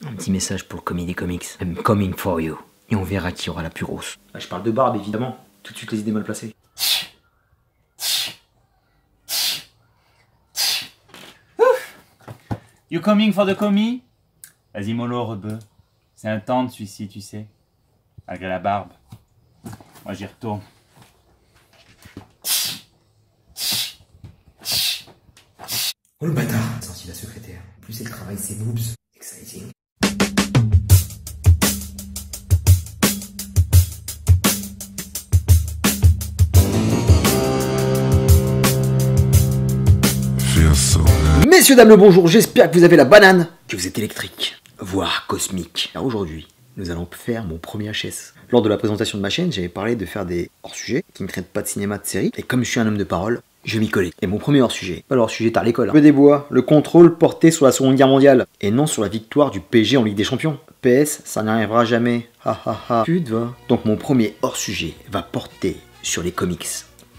Un petit message pour le Comédie Comics. I'm coming for you. Et on verra qui aura la plus grosse. Ah, je parle de barbe, évidemment. Tout de suite les idées mal placées. You coming for the commie? Vas-y mollo, rebeu. C'est un temps de celui-ci, tu sais. Malgré la barbe. Moi j'y retourne. Oh le bâtard! Sorti la secrétaire. Plus elle travaille ses boobs. Exciting. Messieurs, dames, le bonjour, j'espère que vous avez la banane, que vous êtes électrique, voire cosmique. Alors aujourd'hui, nous allons faire mon premier HS. Lors de la présentation de ma chaîne, j'avais parlé de faire des hors-sujets qui ne traitent pas de cinéma, de série, et comme je suis un homme de parole, je m'y collais. Et mon premier hors-sujet, pas le hors-sujet tard à l'école. Peu des bois, le contrôle porté sur la Seconde Guerre mondiale, et non sur la victoire du PSG en Ligue des Champions. PS, ça n'arrivera jamais. Ha ha ha. Putain va. Donc mon premier hors-sujet va porter sur les comics.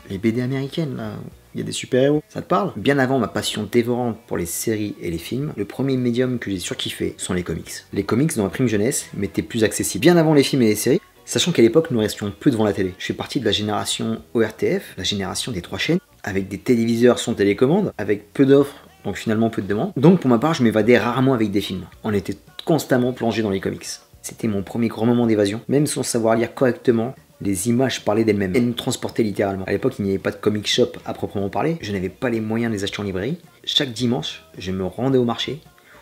Les BD américaines, là. Il y a des super-héros, ça te parle? Bien avant ma passion dévorante pour les séries et les films, le premier médium que j'ai surkiffé sont les comics. Les comics dans ma prime jeunesse m'étaient plus accessibles. Bien avant les films et les séries, sachant qu'à l'époque nous restions peu devant la télé. Je fais partie de la génération ORTF, la génération des 3 chaînes, avec des téléviseurs sans télécommande, avec peu d'offres, donc finalement peu de demandes. Donc pour ma part, je m'évadais rarement avec des films. On était constamment plongé dans les comics. C'était mon premier grand moment d'évasion, même sans savoir lire correctement. Les images parlaient d'elles-mêmes. Elles nous transportaient littéralement. À l'époque, il n'y avait pas de comic shop à proprement parler. Je n'avais pas les moyens de les acheter en librairie. Chaque dimanche, je me rendais au marché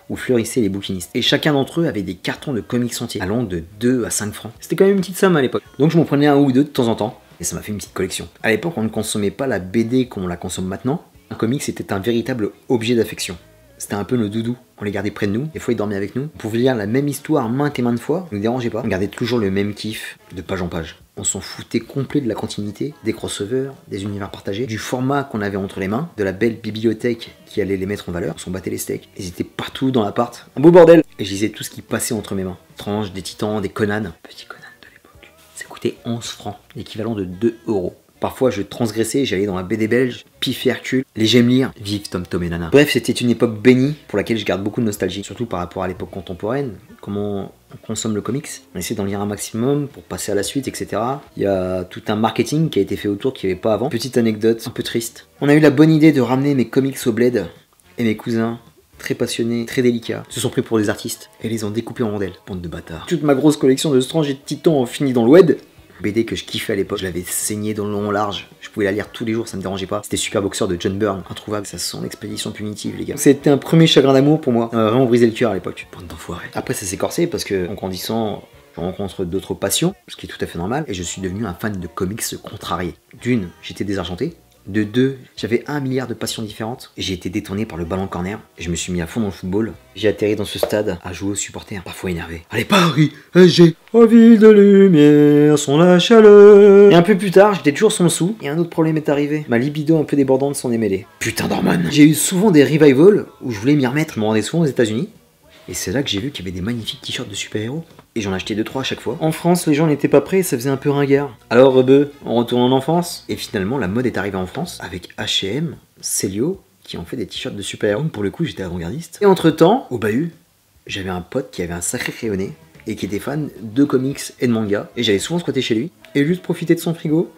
où fleurissaient les bouquinistes. Et chacun d'entre eux avait des cartons de comics entiers, allant de 2 à 5 francs. C'était quand même une petite somme à l'époque. Donc je m'en prenais un ou deux de temps en temps. Et ça m'a fait une petite collection. À l'époque, on ne consommait pas la BD comme on la consomme maintenant. Un comics était un véritable objet d'affection. C'était un peu nos doudous. On les gardait près de nous, des fois ils dormaient avec nous. On pouvait lire la même histoire maintes et maintes fois, ça nous dérangeait pas. On gardait toujours le même kiff, de page en page. On s'en foutait complet de la continuité, des crossovers, des univers partagés, du format qu'on avait entre les mains, de la belle bibliothèque qui allait les mettre en valeur. On s'en battait les steaks. Ils étaient partout dans l'appart. Un beau bordel. Et je lisais tout ce qui passait entre mes mains. Tranche, des Titans, des Conan. Petit Conan de l'époque. Ça coûtait 11 francs, l'équivalent de 2 €. Parfois je transgressais, j'allais dans la BD belge, Pif et Hercule, les J'aime lire, vive Tom Tom et Nana. Bref, c'était une époque bénie pour laquelle je garde beaucoup de nostalgie, surtout par rapport à l'époque contemporaine, comment on consomme le comics. On essaie d'en lire un maximum pour passer à la suite, etc. Il y a tout un marketing qui a été fait autour qu'il n'y avait pas avant. Petite anecdote un peu triste. On a eu la bonne idée de ramener mes comics au bled, et mes cousins, très passionnés, très délicats, se sont pris pour des artistes et les ont découpés en rondelles. Bande de bâtards. Toute ma grosse collection de Strange et de Titan ont fini dans le web. BD que je kiffais à l'époque, je l'avais saigné dans le long large, je pouvais la lire tous les jours, ça me dérangeait pas. C'était Super Boxer de John Byrne, introuvable, ça sent l'expédition punitive les gars. C'était un premier chagrin d'amour pour moi, ça m'a vraiment brisé le cœur à l'époque. Bande d'enfoirés. Après ça s'est corsé parce que en grandissant, je rencontre d'autres passions, ce qui est tout à fait normal, et je suis devenu un fan de comics contrarié. D'une, j'étais désargenté. De 2, j'avais 1 milliard de passions différentes et j'ai été détourné par le ballon corner et je me suis mis à fond dans le football. J'ai atterri dans ce stade à jouer aux supporters, parfois énervé. Allez Paris, SG, en ville de lumière, sans la chaleur. Et un peu plus tard, j'étais toujours sans le sou et un autre problème est arrivé. Ma libido un peu débordante s'en est mêlée. Putain d'hormones. J'ai eu souvent des revivals où je voulais m'y remettre. Je me rendais souvent aux États-Unis et c'est là que j'ai vu qu'il y avait des magnifiques t-shirts de super-héros. Et j'en achetais 2-3 à chaque fois. En France, les gens n'étaient pas prêts et ça faisait un peu ringard. Alors rebeu, on retourne en enfance. Et finalement, la mode est arrivée en France avec H&M, Célio, qui ont fait des t-shirts de super-héros. Pour le coup, j'étais avant-gardiste. Et entre-temps, au bahut, j'avais un pote qui avait un sacré crayonné et qui était fan de comics et de manga. Et j'allais souvent squatter chez lui. Et au lieu de profiter de son frigo,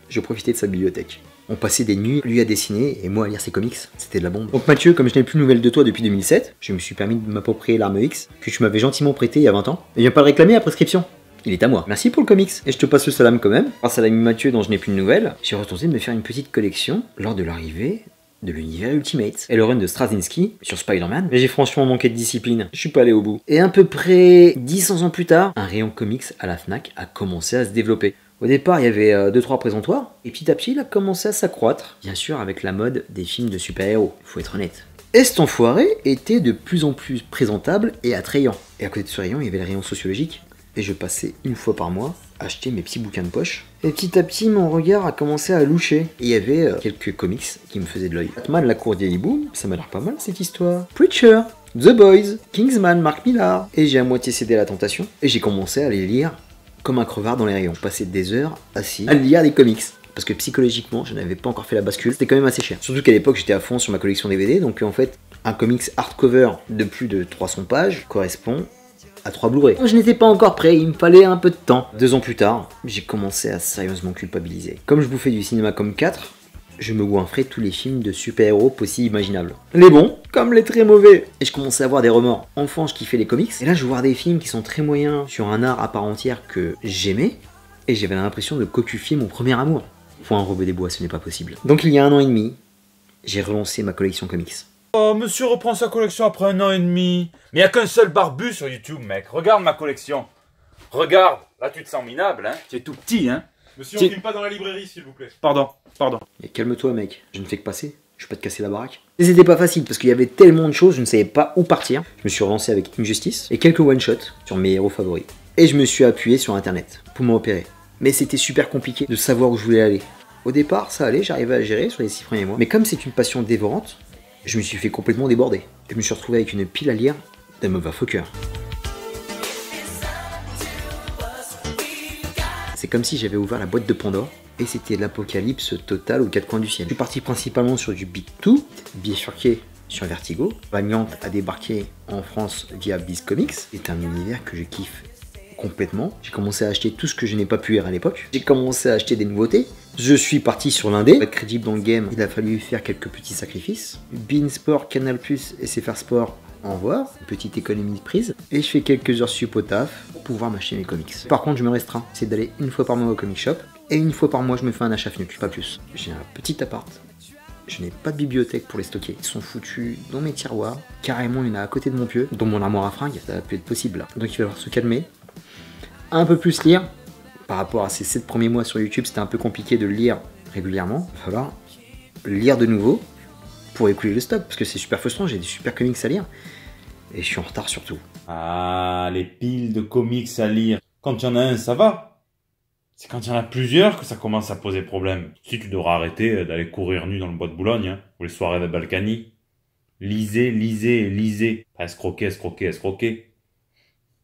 je profitais de sa bibliothèque. On passait des nuits, lui à dessiner et moi à lire ses comics. C'était de la bombe. Donc Mathieu, comme je n'ai plus de nouvelles de toi depuis 2007, je me suis permis de m'approprier l'arme X que tu m'avais gentiment prêté il y a 20 ans. Et viens pas le réclamer à prescription. Il est à moi. Merci pour le comics. Et je te passe le salam quand même. Grâce à l'ami Mathieu dont je n'ai plus de nouvelles, j'ai retourné de me faire une petite collection lors de l'arrivée de l'univers Ultimate et le run de Straczynski sur Spider-Man. Mais j'ai franchement manqué de discipline. Je suis pas allé au bout. Et à peu près 10 ans plus tard, un rayon comics à la Fnac a commencé à se développer. Au départ, il y avait 2-3 présentoirs, et petit à petit, il a commencé à s'accroître. Bien sûr, avec la mode des films de super-héros, faut être honnête. Et cet enfoiré était de plus en plus présentable et attrayant. Et à côté de ce rayon, il y avait le rayon sociologique, et je passais une fois par mois acheter mes petits bouquins de poche. Et petit à petit, mon regard a commencé à loucher. Et il y avait quelques comics qui me faisaient de l'œil. Batman, la cour d'Hibou, ça m'a l'air pas mal cette histoire. Preacher, The Boys, Kingsman, Mark Millar. Et j'ai à moitié cédé à la tentation, et j'ai commencé à les lire comme un crevard dans les rayons. Je passais des heures assis à lire des comics. Parce que psychologiquement, je n'avais pas encore fait la bascule. C'était quand même assez cher. Surtout qu'à l'époque, j'étais à fond sur ma collection DVD. Donc en fait, un comics hardcover de plus de 300 pages correspond à 3 Blu-ray. Je n'étais pas encore prêt, il me fallait un peu de temps. 2 ans plus tard, j'ai commencé à sérieusement culpabiliser. Comme je bouffais du cinéma comme 4, je me goinfrais tous les films de super-héros possibles imaginables. Les bons, comme les très mauvais. Et je commençais à avoir des remords. Enfant, je kiffais les comics. Et là, je vois des films qui sont très moyens sur un art à part entière que j'aimais. Et j'avais l'impression de cocufier mon premier amour. Point Robert des Bois, ce n'est pas possible. Donc il y a 1 an et demi, j'ai relancé ma collection comics. Oh, monsieur reprend sa collection après 1 an et demi. Mais il n'y a qu'un seul barbu sur YouTube, mec. Regarde ma collection. Regarde. Là, tu te sens minable, hein. Tu es tout petit, hein. Monsieur, on filme pas dans la librairie, s'il vous plaît. Pardon. Mais calme-toi, mec. Je ne fais que passer. Je vais pas te casser la baraque. Et c'était pas facile parce qu'il y avait tellement de choses, je ne savais pas où partir. Je me suis relancé avec Injustice et quelques one-shots sur mes héros favoris. Et je me suis appuyé sur internet pour me repérer. Mais c'était super compliqué de savoir où je voulais aller. Au départ, ça allait, j'arrivais à gérer sur les 6 premiers mois. Mais comme c'est une passion dévorante, je me suis fait complètement déborder. Je me suis retrouvé avec une pile à lire d'un motherfucker. C'est comme si j'avais ouvert la boîte de Pandore et c'était l'apocalypse total aux 4 coins du ciel. Je suis parti principalement sur du Big 2, bifurqué sur Vertigo. Valiant a débarqué en France via Viz Comics. C'est un univers que je kiffe complètement. J'ai commencé à acheter tout ce que je n'ai pas pu lire à l'époque. J'ai commencé à acheter des nouveautés. Je suis parti sur l'indé. Pour être crédible dans le game, il a fallu faire quelques petits sacrifices. Beansport, Canal+, SFR Sport, en voir, une petite économie de prise, et je fais quelques heures sup au taf pour pouvoir m'acheter mes comics. Par contre, je me restreins, c'est d'aller 1 fois par mois au comic shop, et 1 fois par mois je me fais un achat FNUC, pas plus. J'ai un petit appart, je n'ai pas de bibliothèque pour les stocker, ils sont foutus dans mes tiroirs, carrément il y en a à côté de mon pieu, dans mon armoire à fringues, ça va plus être possible là. Donc il va falloir se calmer, un peu plus lire, par rapport à ces 7 premiers mois sur YouTube, c'était un peu compliqué de lire régulièrement, il va falloir lire de nouveau, pour écouler le stock, parce que c'est super frustrant, j'ai des super comics à lire, et je suis en retard surtout. Ah, les piles de comics à lire. Quand il y en a un, ça va. C'est quand il y en a plusieurs que ça commence à poser problème. Si tu devras arrêter d'aller courir nu dans le bois de Boulogne, hein, ou les soirées de Balkany. Lisez, lisez, lisez. Pas escroquer.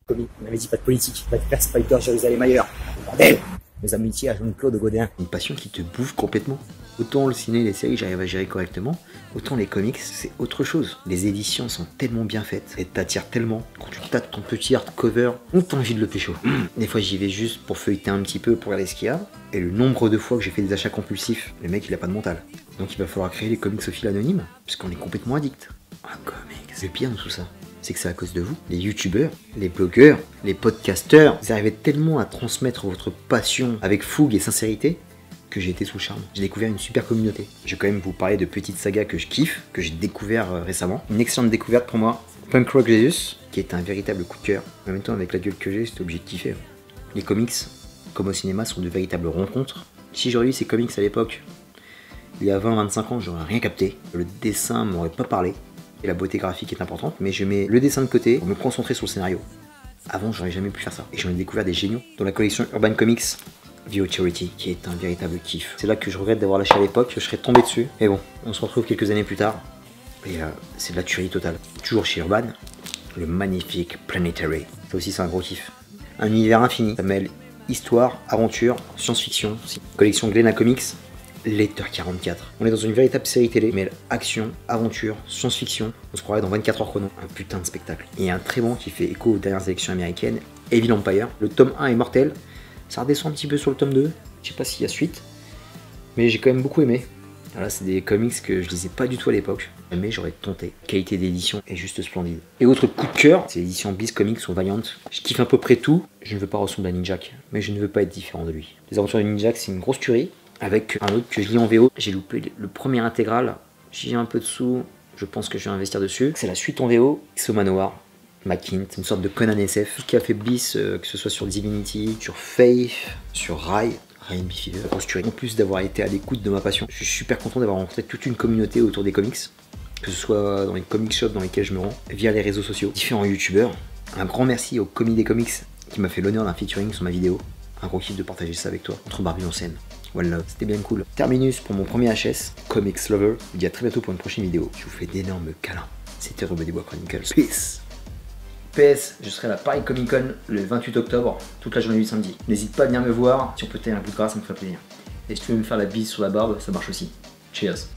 Comics, on avait dit pas de politique, pas de faire Spider Jérusalem ailleurs. Bordel! Mes amitiés à Jean-Claude Godin. Une passion qui te bouffe complètement. Autant le ciné et les séries, j'arrive à gérer correctement, autant les comics, c'est autre chose. Les éditions sont tellement bien faites et t'attirent tellement. Quand tu tâtes ton petit hardcover, on t'a envie de le pécho. Des fois, j'y vais juste pour feuilleter un petit peu, pour regarder ce qu'il y a. Et le nombre de fois que j'ai fait des achats compulsifs, le mec, il a pas de mental. Donc il va falloir créer les comics au fil anonyme, puisqu'on est complètement addict. Un comics. Le pire de tout ça, c'est que c'est à cause de vous, les youtubeurs, les blogueurs, les podcasteurs. Vous arrivez tellement à transmettre votre passion avec fougue et sincérité que j'ai été sous le charme. J'ai découvert une super communauté. Je vais quand même vous parler de petites sagas que je kiffe, que j'ai découvert récemment. Une excellente découverte pour moi, Punk Rock Jesus, qui est un véritable coup de cœur. En même temps, avec la gueule que j'ai, j'étais obligé de kiffer. Les comics, comme au cinéma, sont de véritables rencontres. Si j'aurais lu ces comics à l'époque, il y a 20-25 ans, j'aurais rien capté. Le dessin m'aurait pas parlé. Et la beauté graphique est importante, mais je mets le dessin de côté pour me concentrer sur le scénario. Avant, j'aurais jamais pu faire ça. Et j'en ai découvert des géniaux dans la collection Urban Comics VO Charity, qui est un véritable kiff. C'est là que je regrette d'avoir lâché à l'époque, je serais tombé dessus. Mais bon, on se retrouve quelques années plus tard, et c'est de la tuerie totale. Toujours chez Urban, le magnifique Planetary. Ça aussi, c'est un gros kiff. Un univers infini, ça mêle histoire, aventure, science-fiction. Collection Glénat Comics, Letter 44. On est dans une véritable série télé, mêle action, aventure, science-fiction. On se croirait dans 24 heures chrono. Un putain de spectacle. Et un très bon qui fait écho aux dernières élections américaines, Evil Empire. Le tome 1 est mortel. Ça redescend un petit peu sur le tome 2. Je sais pas s'il y a suite. Mais j'ai quand même beaucoup aimé. Voilà, c'est des comics que je lisais pas du tout à l'époque. Mais j'aurais tenté. Qualité d'édition est juste splendide. Et autre coup de cœur, c'est l'édition Bliss Comics ou Valiant. Je kiffe à peu près tout. Je ne veux pas ressembler à Ninjak, mais je ne veux pas être différent de lui. Les aventures de Ninjak, c'est une grosse tuerie. Avec un autre que je lis en VO. J'ai loupé le premier intégral. J'ai un peu de sous. Je pense que je vais investir dessus. C'est la suite en VO. Exo Manoir. Makint, une sorte de Conan SF qui a fait Bliss, que ce soit sur Divinity, sur Faith, sur Rai and Fever. En plus d'avoir été à l'écoute de ma passion, je suis super content d'avoir rencontré toute une communauté autour des comics, que ce soit dans les comic shops dans lesquels je me rends, via les réseaux sociaux, différents youtubeurs. Un grand merci au Commis des Comics qui m'a fait l'honneur d'un featuring sur ma vidéo. Un gros kiff de partager ça avec toi, entre Barbie en scène. One love, c'était bien cool. Terminus pour mon premier HS, Comics Lover. Je vous dis à très bientôt pour une prochaine vidéo. Je vous fais d'énormes câlins. C'était Robert des Bois Chronicles. Peace. PS, je serai à la Paris Comic Con le 28 octobre, toute la journée du samedi. N'hésite pas à venir me voir, si on peut t'aider un bout de grâce, ça me ferait plaisir. Et si tu veux me faire la bise sur la barbe, ça marche aussi. Cheers.